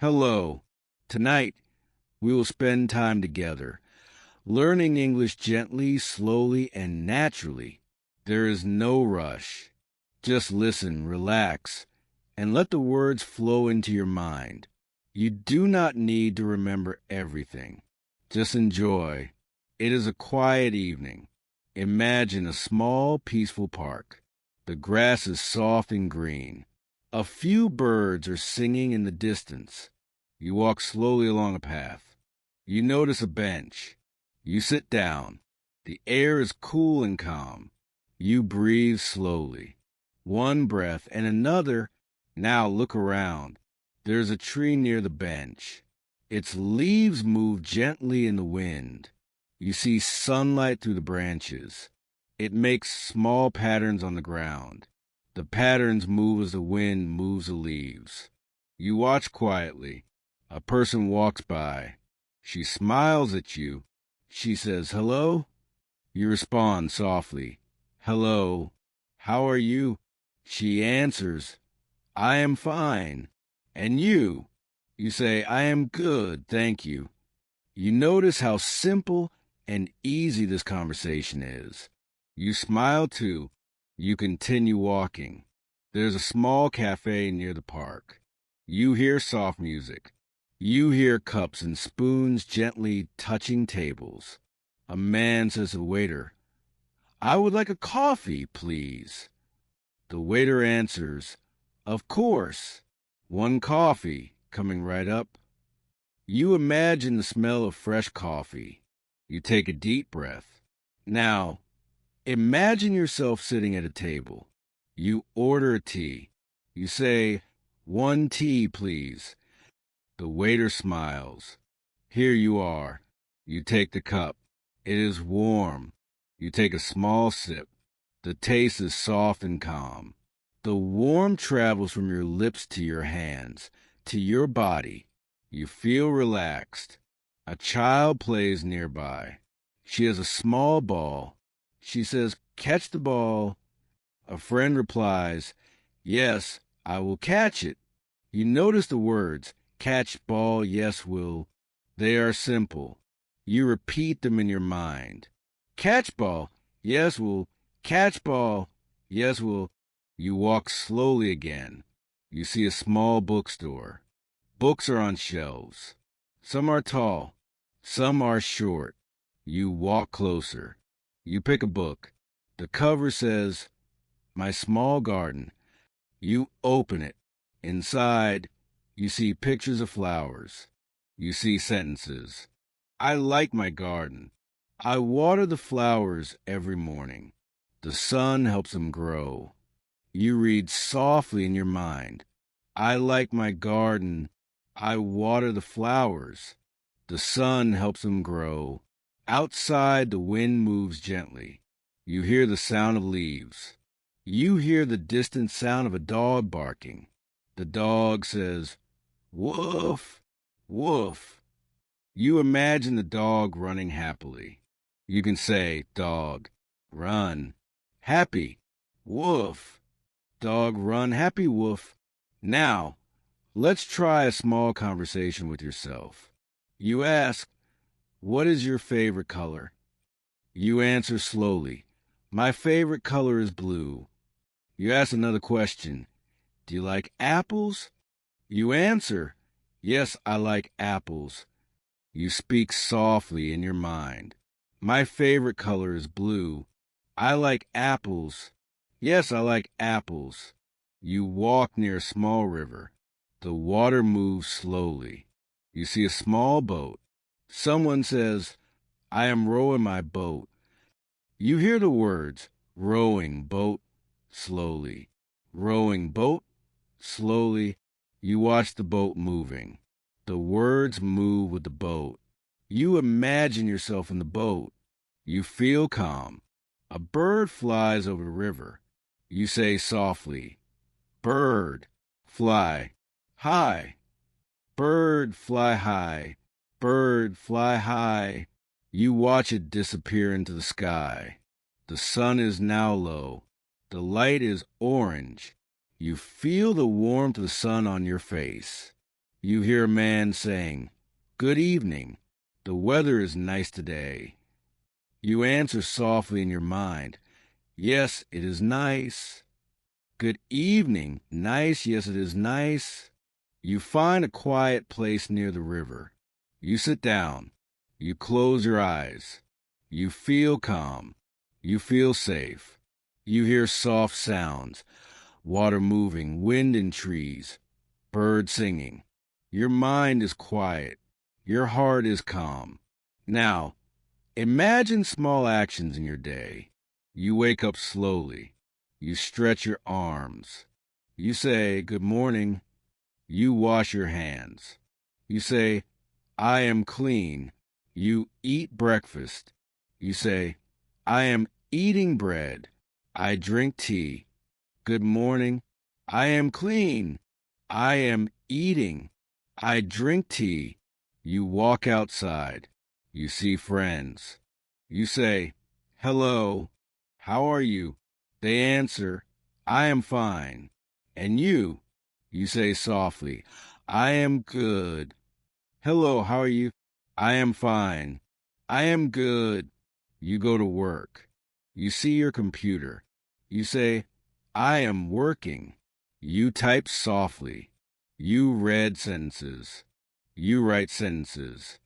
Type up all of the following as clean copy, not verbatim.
Hello. Tonight, we will spend time together, learning English gently, slowly, and naturally. There is no rush. Just listen, relax, and let the words flow into your mind. You do not need to remember everything. Just enjoy. It is a quiet evening. Imagine a small, peaceful park. The grass is soft and green. A few birds are singing in the distance. You walk slowly along a path. You notice a bench. You sit down. The air is cool and calm. You breathe slowly. One breath and another. Now look around. There's a tree near the bench. Its leaves move gently in the wind. You see sunlight through the branches. It makes small patterns on the ground. The patterns move as the wind moves the leaves. You watch quietly. A person walks by. She smiles at you. She says, "Hello?" You respond softly, "Hello. How are you?" She answers, "I am fine." And you? You say, "I am good, thank you." You notice how simple and easy this conversation is. You smile too. You continue walking. There's a small cafe near the park. You hear soft music. You hear cups and spoons gently touching tables. A man says to the waiter, "I would like a coffee, please." The waiter answers, "Of course. One coffee," coming right up. You imagine the smell of fresh coffee. You take a deep breath. Now, imagine yourself sitting at a table. You order a tea. You say, "One tea, please." The waiter smiles. Here you are. You take the cup. It is warm. You take a small sip. The taste is soft and calm. The warmth travels from your lips to your hands, to your body. You feel relaxed. A child plays nearby. She has a small ball. She says, "Catch the ball." A friend replies, "Yes, I will catch it." You notice the words, "catch ball, yes, will." They are simple. You repeat them in your mind. Catch ball, yes, will. Catch ball, yes, will. You walk slowly again. You see a small bookstore. Books are on shelves. Some are tall. Some are short. You walk closer. You pick a book. The cover says, "My Small Garden." You open it. Inside, you see pictures of flowers. You see sentences. "I like my garden. I water the flowers every morning. The sun helps them grow." You read softly in your mind, "I like my garden. I water the flowers. The sun helps them grow." Outside, the wind moves gently. You hear the sound of leaves. You hear the distant sound of a dog barking. The dog says, "Woof, woof." You imagine the dog running happily. You can say, "Dog, run. Happy, woof. Dog, run, happy, woof." Now, let's try a small conversation with yourself. You ask, "What is your favorite color?" You answer slowly, "My favorite color is blue." You ask another question, "Do you like apples?" You answer, "Yes, I like apples." You speak softly in your mind. "My favorite color is blue. I like apples. Yes, I like apples." You walk near a small river. The water moves slowly. You see a small boat. Someone says, "I am rowing my boat." You hear the words, "rowing boat," slowly. "Rowing boat," slowly. You watch the boat moving. The words move with the boat. You imagine yourself in the boat. You feel calm. A bird flies over the river. You say softly, "Bird, fly high. Bird, fly high. Bird, fly high." You watch it disappear into the sky. The sun is now low. The light is orange. You feel the warmth of the sun on your face. You hear a man saying, "Good evening. The weather is nice today." You answer softly in your mind, "Yes, it is nice." "Good evening. Nice. Yes, it is nice." You find a quiet place near the river. You sit down. You close your eyes. You feel calm. You feel safe. You hear soft sounds, water moving, wind in trees, birds singing. Your mind is quiet. Your heart is calm. Now, imagine small actions in your day. You wake up slowly. You stretch your arms. You say, "Good morning." You wash your hands. You say, "I am clean." You eat breakfast. You say, "I am eating bread." I drink tea. Good morning. I am clean. I am eating. I drink tea. You walk outside. You see friends. You say, "Hello. How are you?" They answer, "I am fine." And you say softly, "I am good." "Hello, how are you?" "I am fine." "I am good." You go to work. You see your computer. You say, "I am working." You type softly. You read sentences. You write sentences.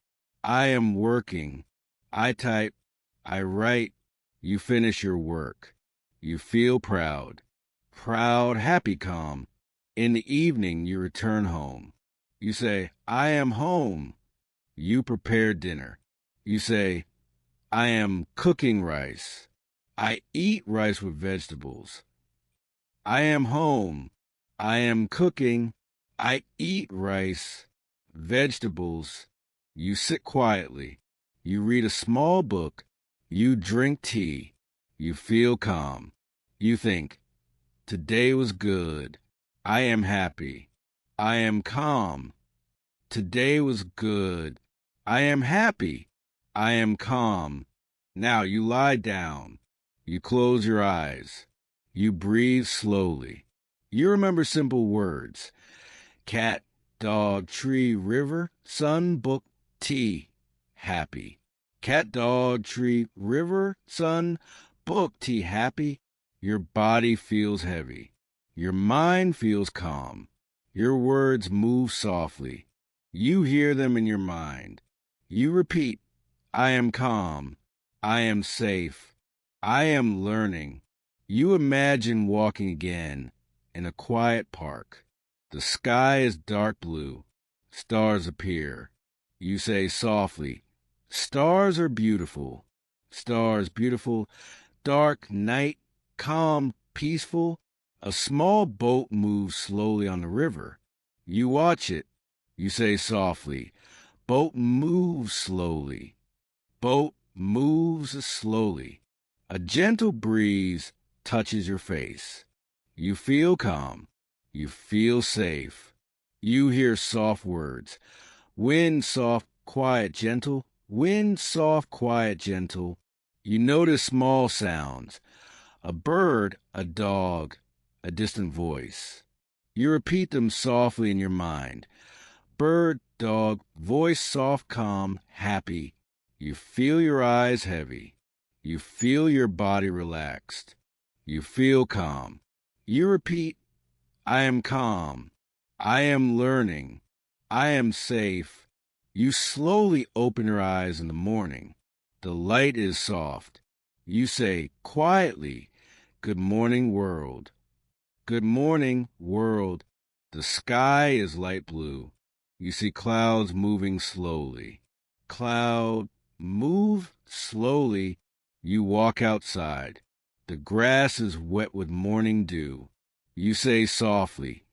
"I am working." I type. I write. You finish your work. You feel proud. Proud, happy, calm. In the evening, you return home. You say, "I am home." You prepare dinner. You say, "I am cooking rice." I eat rice with vegetables. I am home. I am cooking. I eat rice, vegetables. You sit quietly. You read a small book. You drink tea. You feel calm. You think, "Today was good. I am happy. I am calm. Today was good. I am happy. I am calm." Now you lie down. You close your eyes. You breathe slowly. You remember simple words: cat, dog, tree, river, sun, book, tea, happy. Cat, dog, tree, river, sun, book, tea, happy. Your body feels heavy. Your mind feels calm. Your words move softly. You hear them in your mind. You repeat, "I am calm. I am safe. I am learning." You imagine walking again in a quiet park. The sky is dark blue. Stars appear. You say softly, "Stars are beautiful. Stars beautiful. Dark night, calm, peaceful." A small boat moves slowly on the river. You watch it. You say softly, "Boat moves slowly. Boat moves slowly." A gentle breeze touches your face. You feel calm. You feel safe. You hear soft words. Wind soft, quiet, gentle. Wind soft, quiet, gentle. You notice small sounds. A bird, a dog, a distant voice. You repeat them softly in your mind. Bird, dog, voice soft, calm, happy. You feel your eyes heavy. You feel your body relaxed. You feel calm. You repeat, "I am calm. I am learning. I am safe." You slowly open your eyes in the morning. The light is soft. You say quietly, "Good morning, world." Good morning, world. The sky is light blue. You see clouds moving slowly. Cloud, move slowly. You walk outside. The grass is wet with morning dew. You say softly,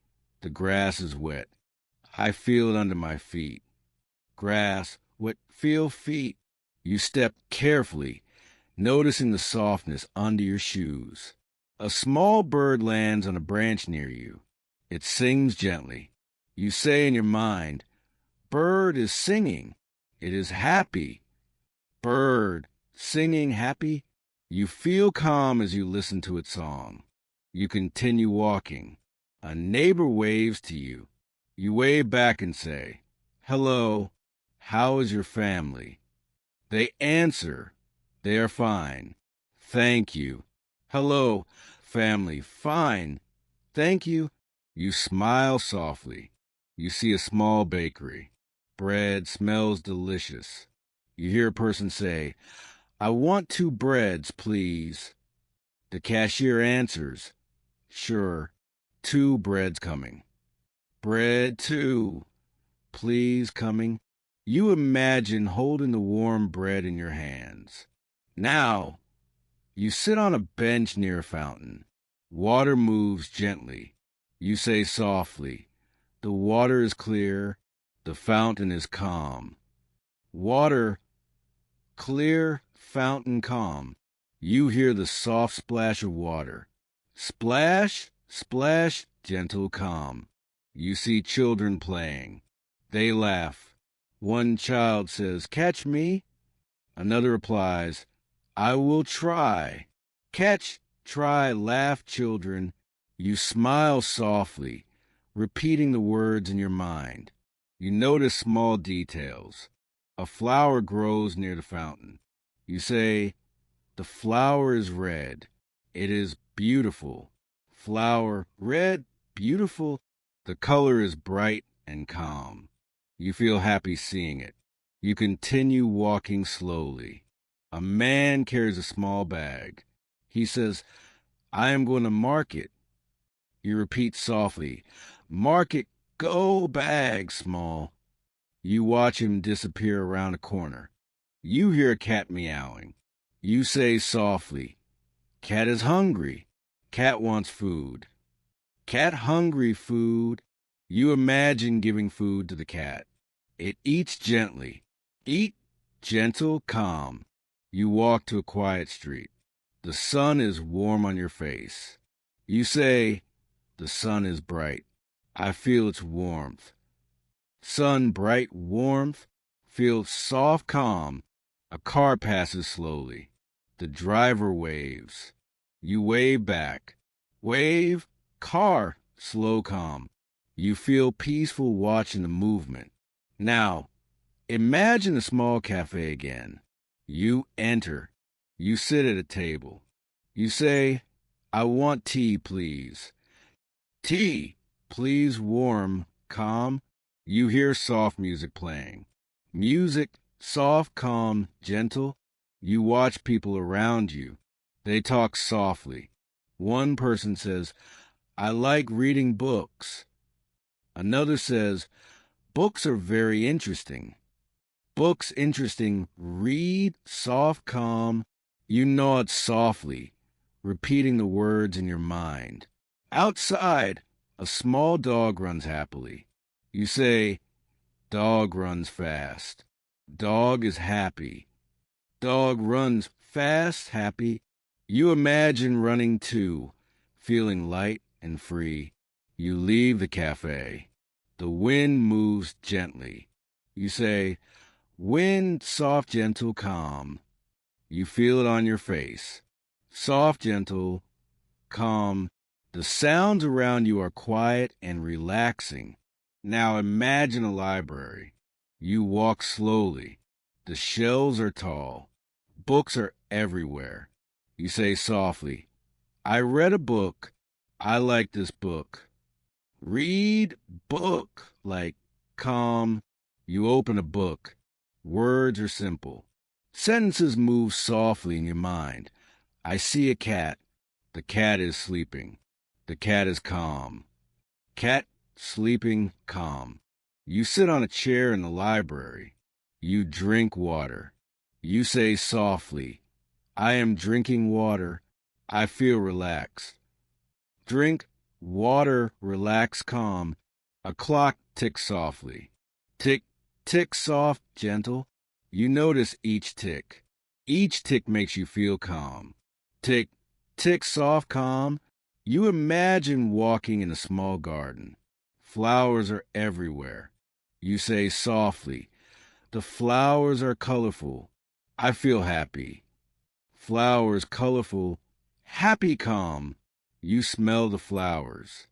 "The grass is wet. I feel it under my feet." Grass, wet, feel feet. You step carefully, noticing the softness under your shoes. A small bird lands on a branch near you. It sings gently. You say in your mind, "Bird is singing. It is happy." Bird, singing happy. You feel calm as you listen to its song. You continue walking. A neighbor waves to you. You wave back and say, "Hello, how is your family?" They answer, "They are fine. Thank you." "Hello, family. Fine. Thank you." You smile softly. You see a small bakery. Bread smells delicious. You hear a person say, "I want 2 breads, please." The cashier answers, "Sure, 2 breads coming." "Bread 2, please, coming." You imagine holding the warm bread in your hands. Now, you sit on a bench near a fountain. Water moves gently. You say softly, "The water is clear. The fountain is calm." Water, clear, fountain calm. You hear the soft splash of water. Splash, splash, gentle calm. You see children playing. They laugh. One child says, "Catch me." Another replies, "I will try." Catch, try, laugh, children. You smile softly, repeating the words in your mind. You notice small details. A flower grows near the fountain. You say, "The flower is red. It is beautiful." Flower, red, beautiful. The color is bright and calm. You feel happy seeing it. You continue walking slowly. A man carries a small bag. He says, "I am going to market." You repeat softly, "Market, go, bag, small." You watch him disappear around a corner. You hear a cat meowing. You say softly, "Cat is hungry. Cat wants food." Cat hungry, food. You imagine giving food to the cat. It eats gently. Eat, gentle, calm. You walk to a quiet street. The sun is warm on your face. You say, "The sun is bright. I feel its warmth." Sun, bright, warmth. Feel soft, calm. A car passes slowly. The driver waves. You wave back. Wave, car, slow, calm. You feel peaceful watching the movement. Now, imagine a small cafe again. You enter. You sit at a table. You say, "I want tea, please." "Tea, please, warm, calm." You hear soft music playing. Music, soft, calm, gentle. You watch people around you. They talk softly. One person says, "I like reading books." Another says, "Books are very interesting." Books interesting. Read, soft, calm. You nod softly, repeating the words in your mind. Outside, a small dog runs happily. You say, "Dog runs fast." Dog is happy. Dog runs fast, happy. You imagine running too, feeling light and free. You leave the cafe. The wind moves gently. You say, "Wind, soft, gentle, calm." You feel it on your face. Soft, gentle, calm. The sounds around you are quiet and relaxing. Now imagine a library. You walk slowly. The shelves are tall. Books are everywhere. You say softly, "I read a book. I like this book." Read, book, like calm. You open a book. Words are simple. Sentences move softly in your mind. "I see a cat. The cat is sleeping. The cat is calm." Cat, sleeping, calm. You sit on a chair in the library. You drink water. You say softly, "I am drinking water. I feel relaxed." Drink, water, relax, calm. A clock ticks softly. Tick, tick, soft, gentle. You notice each tick. Each tick makes you feel calm. Tick, tick, soft, calm. You imagine walking in a small garden. Flowers are everywhere. You say softly, "The flowers are colorful. I feel happy." Flowers colorful, happy, calm. You smell the flowers.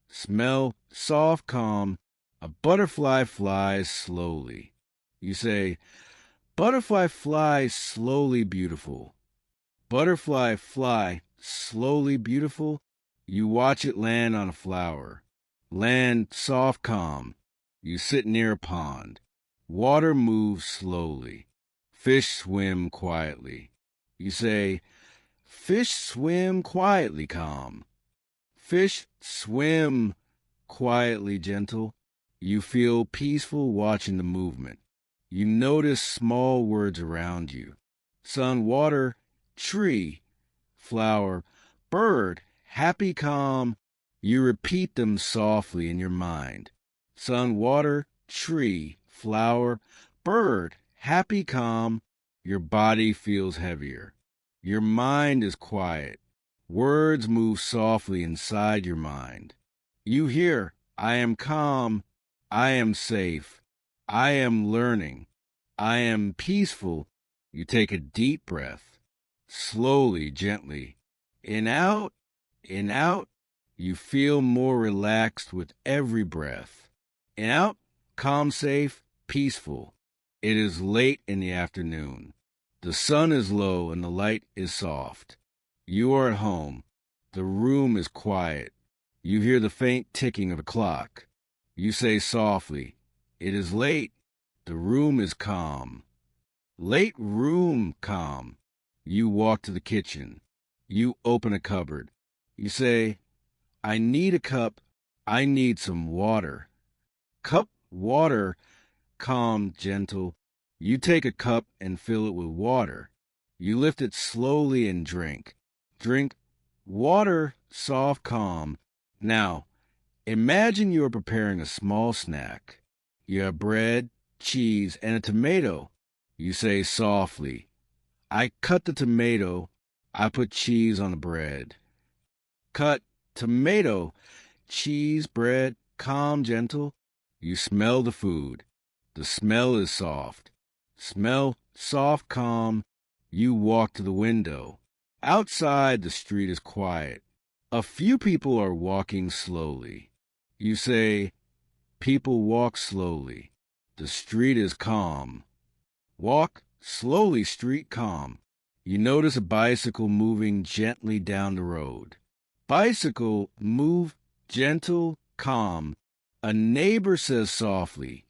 Smell, soft, calm. A butterfly flies slowly. You say, butterfly fly slowly beautiful. Butterfly fly slowly beautiful. You watch it land on a flower. Land soft calm. You sit near a pond. Water moves slowly. Fish swim quietly. You say, fish swim quietly calm. Fish swim quietly gentle. You feel peaceful watching the movement. You notice small words around you. Sun, water, tree, flower, bird, happy, calm. You repeat them softly in your mind. Sun, water, tree, flower, bird, happy, calm. Your body feels heavier. Your mind is quiet. Words move softly inside your mind. You hear, I am calm, I am safe, I am learning, I am peaceful. You take a deep breath, slowly, gently. In, out, in, out. You feel more relaxed with every breath. In, out, calm, safe, peaceful. It is late in the afternoon. The sun is low and the light is soft. You are at home. The room is quiet. You hear the faint ticking of a clock. You say softly, it is late. The room is calm. Late room calm. You walk to the kitchen. You open a cupboard. You say, I need a cup. I need some water. Cup, water, calm, gentle. You take a cup and fill it with water. You lift it slowly and drink. Drink water, soft, calm. Now, imagine you are preparing a small snack. You have bread, cheese, and a tomato. You say softly, I cut the tomato. I put cheese on the bread. Cut, tomato, cheese, bread, calm, gentle. You smell the food. The smell is soft. Smell, soft, calm. You walk to the window. Outside, the street is quiet. A few people are walking slowly. You say, people walk slowly. The street is calm. Walk slowly, street calm. You notice a bicycle moving gently down the road. Bicycle, move, gentle, calm. A neighbor says softly,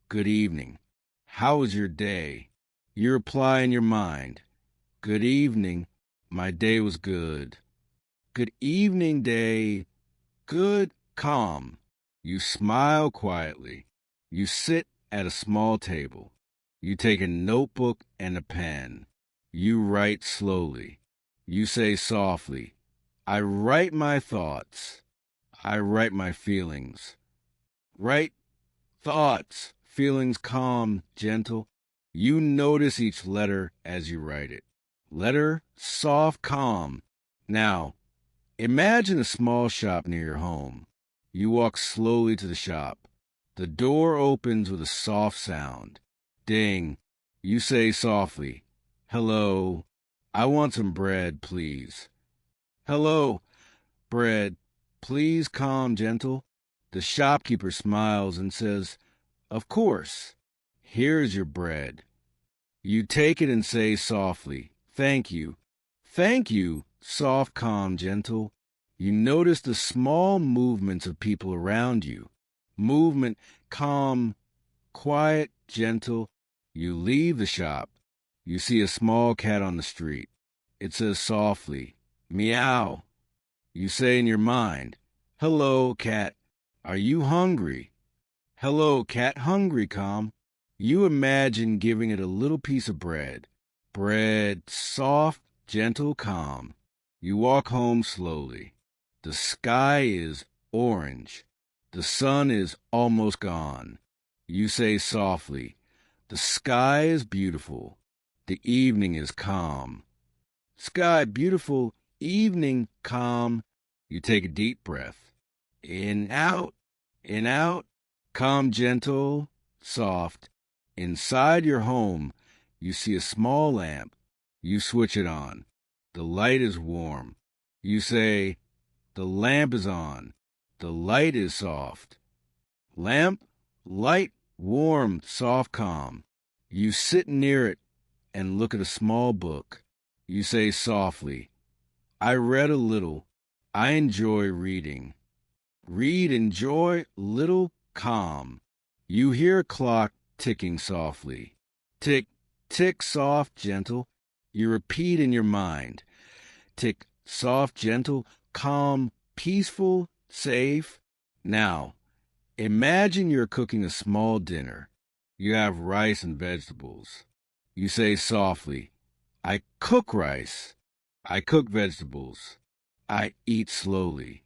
good evening. How was your day? You reply in your mind, good evening. My day was good. Good evening, day. Good, calm. You smile quietly. You sit at a small table. You take a notebook and a pen. You write slowly. You say softly, I write my thoughts. I write my feelings. Write thoughts, feelings calm, gentle. You notice each letter as you write it. Letter, soft, calm. Now, imagine a small shop near your home. You walk slowly to the shop. The door opens with a soft sound. Ding. You say softly, hello. I want some bread, please. Hello, bread. Please, calm, gentle. The shopkeeper smiles and says, of course. Here's your bread. You take it and say softly, thank you. Thank you, soft, calm, gentle. You notice the small movements of people around you. Movement, calm, quiet, gentle. You leave the shop. You see a small cat on the street. It says softly, meow. You say in your mind, hello, cat. Are you hungry? Hello, cat, hungry, calm. You imagine giving it a little piece of bread. Bread, soft, gentle, calm. You walk home slowly. The sky is orange. The sun is almost gone. You say softly, the sky is beautiful. The evening is calm. Sky beautiful, evening calm. You take a deep breath. In, out, calm, gentle, soft. Inside your home, you see a small lamp. You switch it on. The light is warm. You say, the lamp is on. The light is soft. Lamp, Light, warm, soft, calm. You sit near it and look at a small book. You say softly, I read a little. I enjoy reading. Read, enjoy, little, calm. You hear a clock ticking softly. Tick, tick, soft, gentle. You repeat in your mind. Tick, soft, gentle, calm, peaceful, safe. Now, imagine you're cooking a small dinner. You have rice and vegetables. You say softly, I cook rice. I cook vegetables. I eat slowly.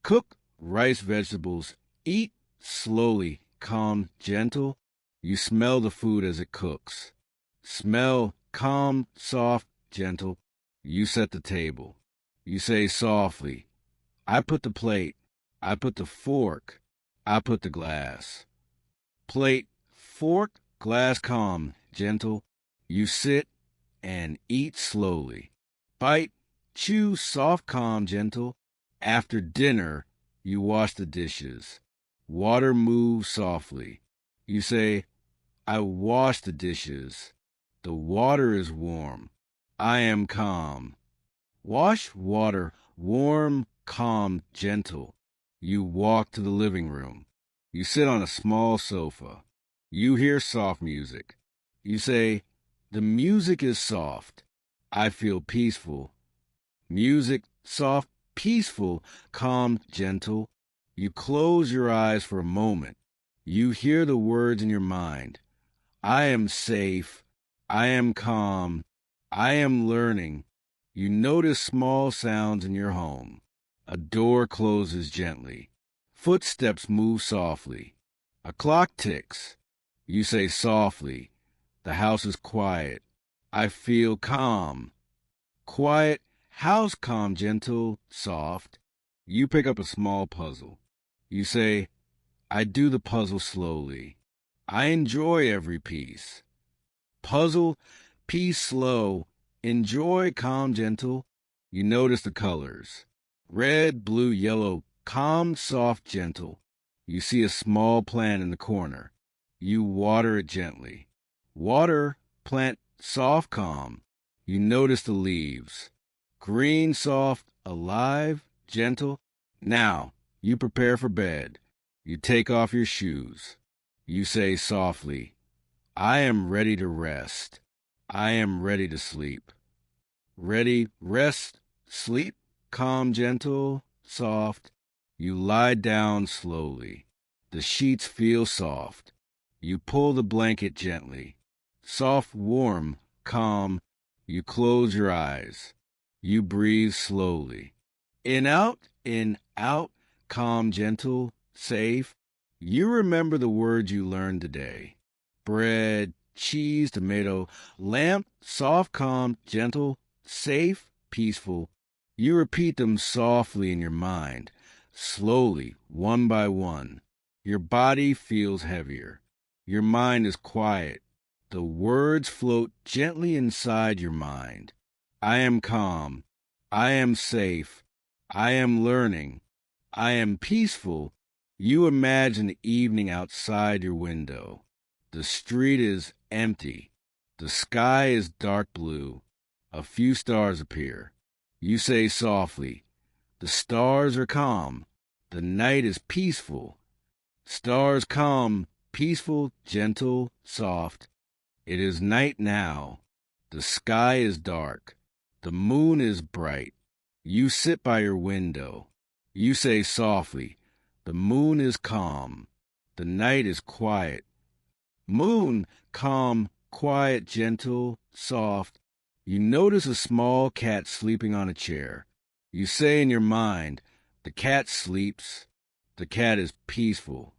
Cook rice, vegetables. Eat slowly, calm, gentle. You smell the food as it cooks. Smell, calm, soft, gentle. You set the table. You say softly, I put the plate. I put the fork. I put the glass. Plate, fork, glass, calm, gentle. You sit and eat slowly. Bite, chew, soft, calm, gentle. After dinner, you wash the dishes. Water moves softly. You say, I wash the dishes. The water is warm. I am calm. Wash water, warm, calm, gentle. You walk to the living room. You sit on a small sofa. You hear soft music. You say, the music is soft. I feel peaceful. Music, soft, peaceful, calm, gentle. You close your eyes for a moment. You hear the words in your mind. I am safe. I am calm. I am learning. You notice small sounds in your home. A door closes gently. Footsteps move softly. A clock ticks. You say softly, the house is quiet. I feel calm. Quiet, house, calm, gentle, soft. You pick up a small puzzle. You say, I do the puzzle slowly. I enjoy every piece. Puzzle, piece, slow. Enjoy, calm, gentle. You notice the colors. Red, blue, yellow, calm, soft, gentle. You see a small plant in the corner. You water it gently. Water, plant, soft, calm. You notice the leaves. Green, soft, alive, gentle. Now, you prepare for bed. You take off your shoes. You say softly, I am ready to rest. I am ready to sleep. Ready, rest, sleep, calm, gentle, soft. You lie down slowly. The sheets feel soft. You pull the blanket gently. Soft, warm, calm. You close your eyes. You breathe slowly. In, out, calm, gentle, safe. You remember the words you learned today. Bread, cheese, tomato, lamp, soft, calm, gentle, safe, peaceful. You repeat them softly in your mind, slowly, one by one. Your body feels heavier. Your mind is quiet. The words float gently inside your mind. I am calm. I am safe. I am learning. I am peaceful. You imagine the evening outside your window. The street is empty. The sky is dark blue. A few stars appear. You say softly, the stars are calm. The night is peaceful. Stars calm, peaceful, gentle, soft. It is night now. The sky is dark. The moon is bright. You sit by your window. You say softly, the moon is calm. The night is quiet. Moon, calm, quiet, gentle, soft. You notice a small cat sleeping on a chair. You say in your mind, the cat sleeps. The cat is peaceful.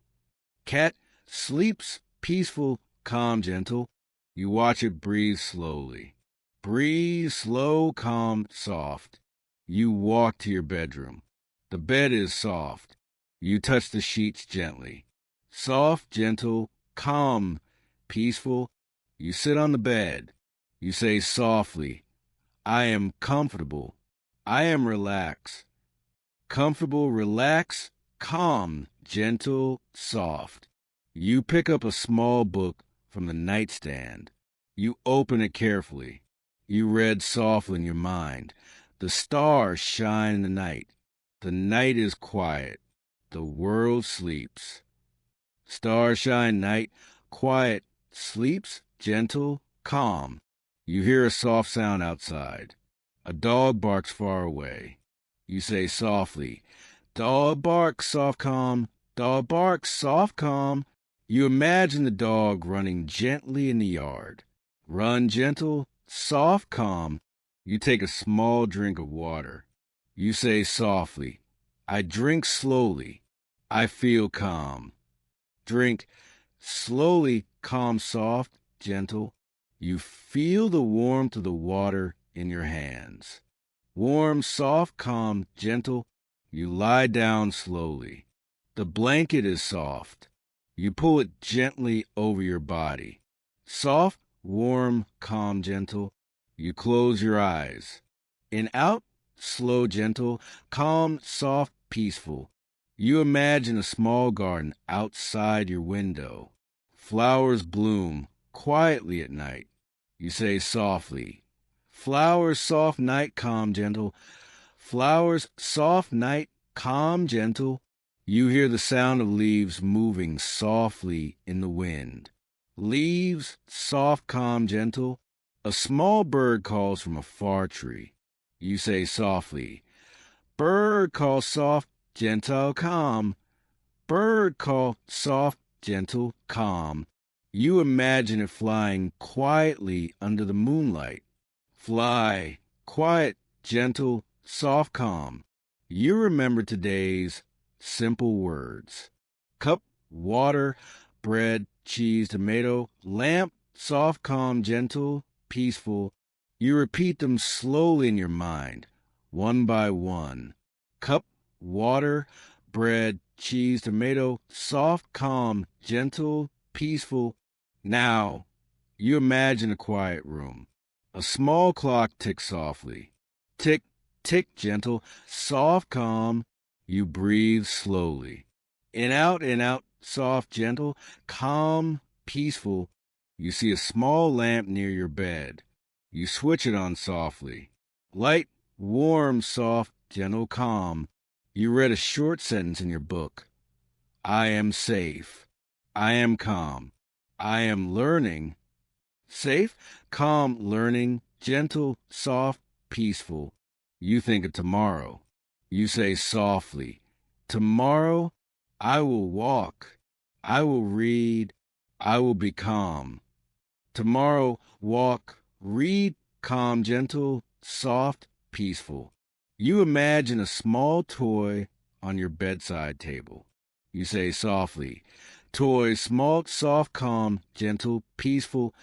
Cat sleeps, peaceful, calm, gentle. You watch it breathe slowly. Breathe, slow, calm, soft. You walk to your bedroom. The bed is soft. You touch the sheets gently. Soft, gentle, calm, peaceful. You sit on the bed. You say softly, I am comfortable. I am relaxed. Comfortable, relaxed, calm, gentle, soft. You pick up a small book from the nightstand. You open it carefully. You read softly in your mind. The stars shine in the night. The night is quiet. The world sleeps. Stars shine night, quiet, sleeps, gentle, calm. You hear a soft sound outside. A dog barks far away. You say softly, "Dog barks, soft, calm. Dog barks, soft, calm." You imagine the dog running gently in the yard. Run gentle, soft, calm. You take a small drink of water. You say softly, "I drink slowly. I feel calm." Drink slowly, calm, soft, gentle. You feel the warmth of the water in your hands. Warm, soft, calm, gentle. You lie down slowly. The blanket is soft. You pull it gently over your body. Soft, warm, calm, gentle. You close your eyes. In, out, slow, gentle, calm, soft, peaceful. You imagine a small garden outside your window. Flowers bloom quietly at night. You say softly, "Flowers, soft night, calm, gentle. Flowers, soft night, calm, gentle." You hear the sound of leaves moving softly in the wind. Leaves, soft, calm, gentle. A small bird calls from a far tree. You say softly, "Bird call soft, gentle, calm." Bird call soft, gentle, calm. You imagine it flying quietly under the moonlight. Fly, quiet, gentle, soft, calm. You remember today's simple words. Cup, water, bread, cheese, tomato, lamp, soft, calm, gentle, peaceful. You repeat them slowly in your mind, one by one. Cup, water, bread, cheese, tomato, soft, calm, gentle, peaceful. Now, you imagine a quiet room. A small clock ticks softly. Tick, tick, gentle, soft, calm. You breathe slowly. In, out, soft, gentle, calm, peaceful. You see a small lamp near your bed. You switch it on softly. Light, warm, soft, gentle, calm. You read a short sentence in your book. I am safe. I am calm. I am learning. Safe, calm, learning, gentle, soft, peaceful. You think of tomorrow. You say softly, "Tomorrow I will walk. I will read. I will be calm." Tomorrow, walk, read, calm, gentle, soft, peaceful. You imagine a small toy on your bedside table. You say softly, "Toy, small, soft, calm, gentle, peaceful."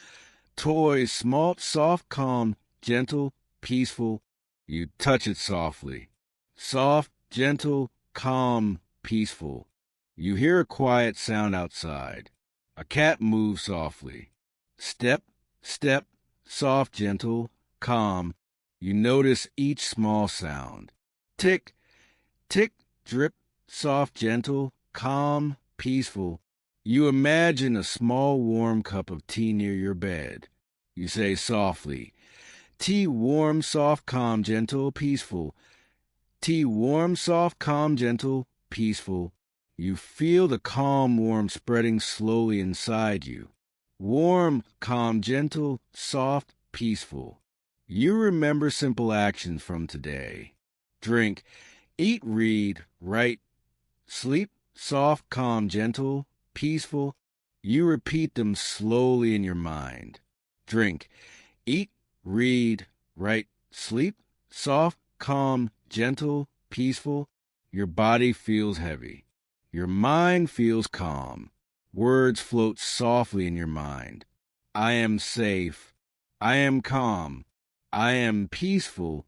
Toy, small, soft, calm, gentle, peaceful. You touch it softly. Soft, gentle, calm, peaceful. You hear a quiet sound outside. A cat moves softly. Step, step, soft, gentle, calm. You notice each small sound. Tick, tick, drip, soft, gentle, calm, peaceful. You imagine a small warm cup of tea near your bed. You say softly, "Tea warm, soft, calm, gentle, peaceful." Tea warm, soft, calm, gentle, peaceful. You feel the calm warmth spreading slowly inside you. Warm, calm, gentle, soft, peaceful. You remember simple actions from today. Drink, eat, read, write, sleep, soft, calm, gentle, peaceful. You repeat them slowly in your mind. Drink, eat, read, write, sleep, soft, calm, gentle, peaceful. Your body feels heavy. Your mind feels calm. Words float softly in your mind. I am safe. I am calm. I am peaceful.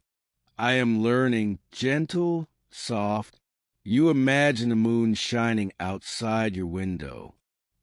I am learning, gentle, soft. You imagine the moon shining outside your window.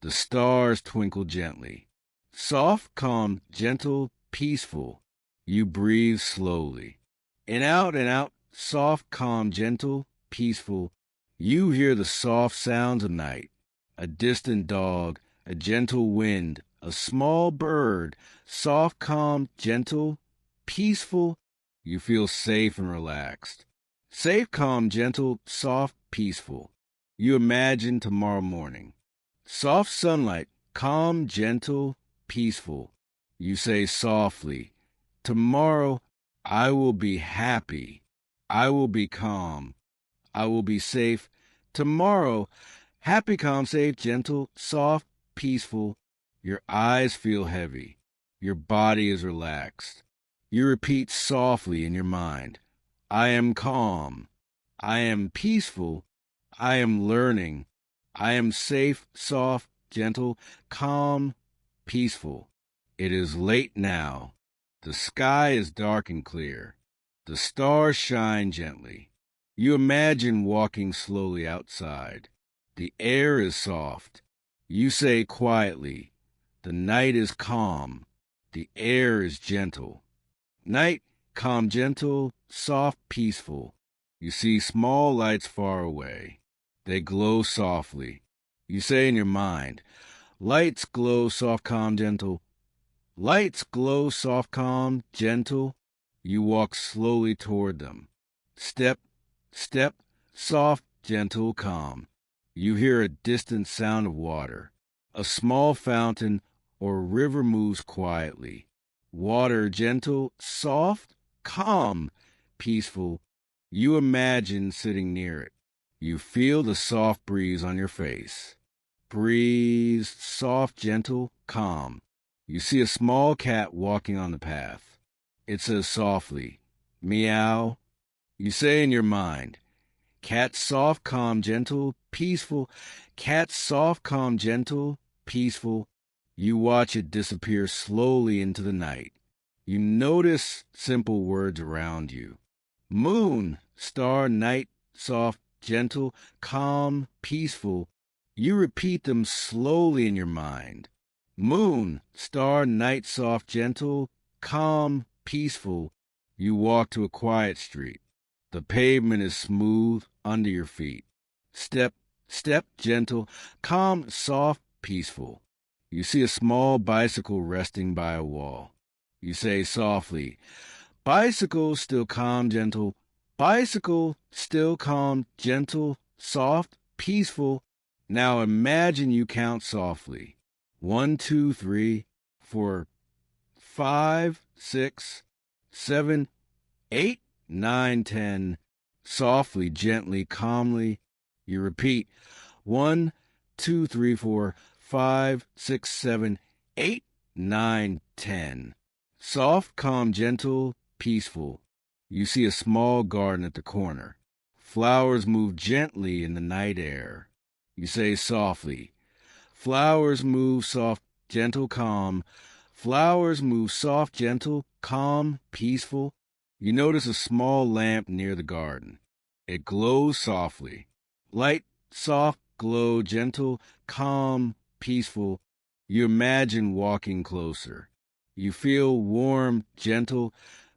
The stars twinkle gently. Soft, calm, gentle, peaceful. You breathe slowly. In, out, soft, calm, gentle, peaceful. You hear the soft sounds of night. a distant dog, a gentle wind, a small bird, soft, calm, gentle, peaceful. You feel safe and relaxed. Safe, calm, gentle, soft, peaceful. You imagine tomorrow morning. Soft sunlight, calm, gentle, peaceful. You say softly, tomorrow I will be happy. I will be calm. I will be safe. Tomorrow, happy, calm, safe, gentle, soft, peaceful. Your eyes feel heavy. Your body is relaxed. You repeat softly in your mind, I am calm. I am peaceful. I am learning. I am safe, soft, gentle, calm, peaceful. It is late now. The sky is dark and clear. The stars shine gently. You imagine walking slowly outside. The air is soft. You say quietly, the night is calm. The air is gentle. Night, calm, gentle, soft, peaceful. You see small lights far away. They glow softly. You say in your mind, lights glow soft, calm, gentle. Lights glow soft, calm, gentle. You walk slowly toward them. Step, step, soft, gentle, calm. You hear a distant sound of water. A small fountain or river moves quietly. Water gentle, soft, calm, peaceful. You imagine sitting near it. You feel the soft breeze on your face. Breeze, soft, gentle, calm. You see a small cat walking on the path. It says softly, meow. You say in your mind, cat soft, calm, gentle, peaceful. Cat soft, calm, gentle, peaceful. You watch it disappear slowly into the night. You notice simple words around you. Moon, star, night, soft, gentle, calm, peaceful. You repeat them slowly in your mind. Moon, star, night, soft, gentle, calm, peaceful. You walk to a quiet street. The pavement is smooth under your feet. Step, step, gentle, calm, soft, peaceful. You see a small bicycle resting by a wall. You say softly, bicycle, still calm, gentle. Bicycle, still calm, gentle, soft, peaceful. Now imagine you count softly. 1, 2, 3, 4, 5, 6, 7, 8, 9, 10. Softly, gently, calmly. You repeat. 1, 2, 3, 4, 5, 6, 7, 8, 9, 10. Soft, calm, gentle, peaceful. You see a small garden at the corner. Flowers move gently in the night air. You say softly, flowers move soft, gentle, calm. Flowers move soft, gentle, calm, peaceful. You notice a small lamp near the garden. It glows softly. Light, soft, glow, gentle, calm, peaceful. You imagine walking closer. You feel warm, gentle,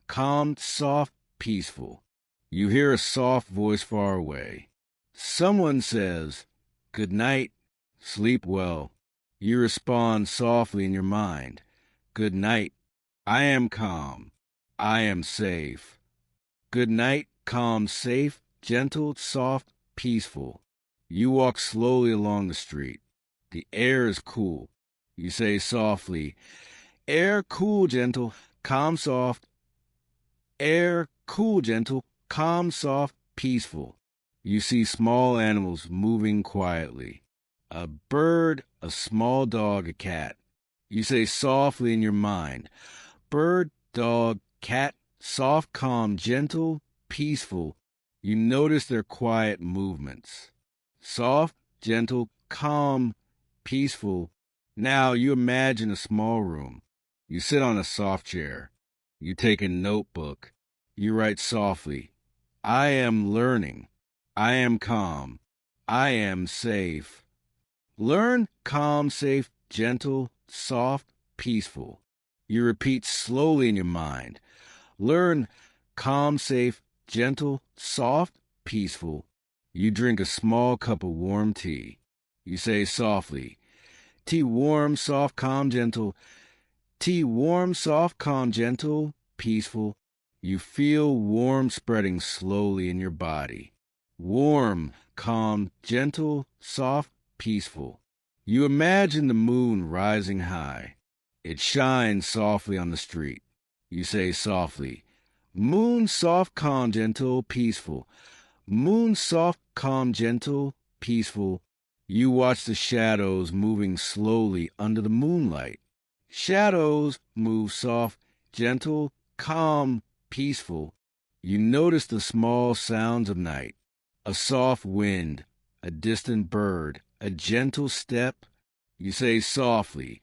calm, soft, peaceful. You hear a soft voice far away. Someone says, good night, sleep well. You respond softly in your mind, good night, I am calm, I am safe. Good night, calm, safe, gentle, soft, peaceful. You walk slowly along the street. The air is cool. You say softly, air cool, gentle, calm, soft. Air cool, gentle, calm, soft, peaceful. You see small animals moving quietly. A bird, a small dog, a cat. You say softly in your mind, bird, dog, cat, soft, calm, gentle, peaceful. You notice their quiet movements. Soft, gentle, calm, peaceful. Now you imagine a small room. You sit on a soft chair. You take a notebook. You write softly, I am learning. I am calm. I am safe. Learn, calm, safe, gentle, soft, peaceful. You repeat slowly in your mind. Learn, calm, safe, gentle, soft, peaceful. You drink a small cup of warm tea. You say softly, tea warm, soft, calm, gentle. Tea warm, soft, calm, gentle, peaceful. You feel warm spreading slowly in your body. Warm, calm, gentle, soft, peaceful. You imagine the moon rising high. It shines softly on the street. You say softly, moon, soft, calm, gentle, peaceful. Moon, soft, calm, gentle, peaceful. You watch the shadows moving slowly under the moonlight. Shadows move soft, gentle, calm, peaceful. You notice the small sounds of night. A soft wind, a distant bird, a gentle step. You say softly,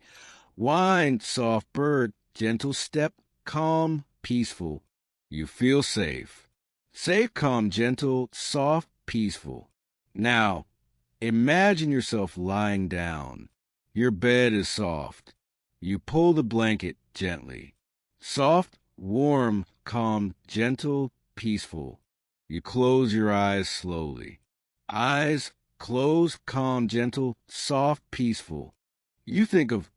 wind, soft bird, gentle step, calm, peaceful. You feel safe. Safe, calm, gentle, soft, peaceful. Now, imagine yourself lying down. Your bed is soft. You pull the blanket gently. Soft, warm, calm, gentle, peaceful. You close your eyes slowly. Eyes closed, calm, gentle, soft, peaceful. You think of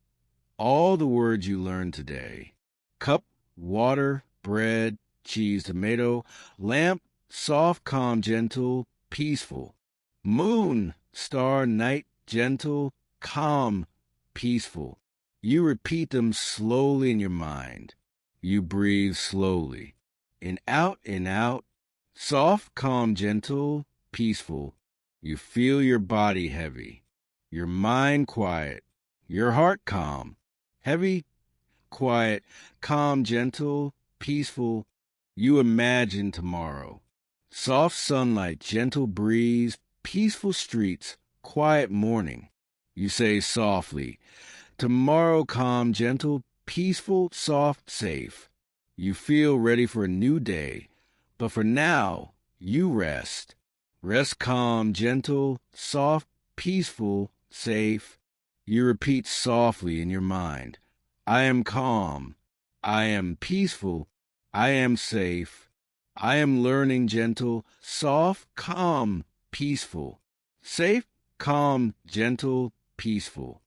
all the words you learned today. Cup, water, bread, cheese, tomato. Lamp, soft, calm, gentle, peaceful. Moon, star, night, gentle, calm, peaceful. You repeat them slowly in your mind. You breathe slowly. In, out, soft, calm, gentle, peaceful. You feel your body heavy, your mind quiet, your heart calm. Heavy, quiet, calm, gentle, peaceful. You imagine tomorrow. Soft sunlight, gentle breeze, peaceful streets, quiet morning. You say softly, tomorrow calm, gentle, peaceful, soft, safe. You feel ready for a new day, but for now, you rest. Rest calm, gentle, soft, peaceful, safe. You repeat softly in your mind, I am calm, I am peaceful, I am safe. I am learning gentle, soft, calm, peaceful. Safe, calm, gentle, peaceful.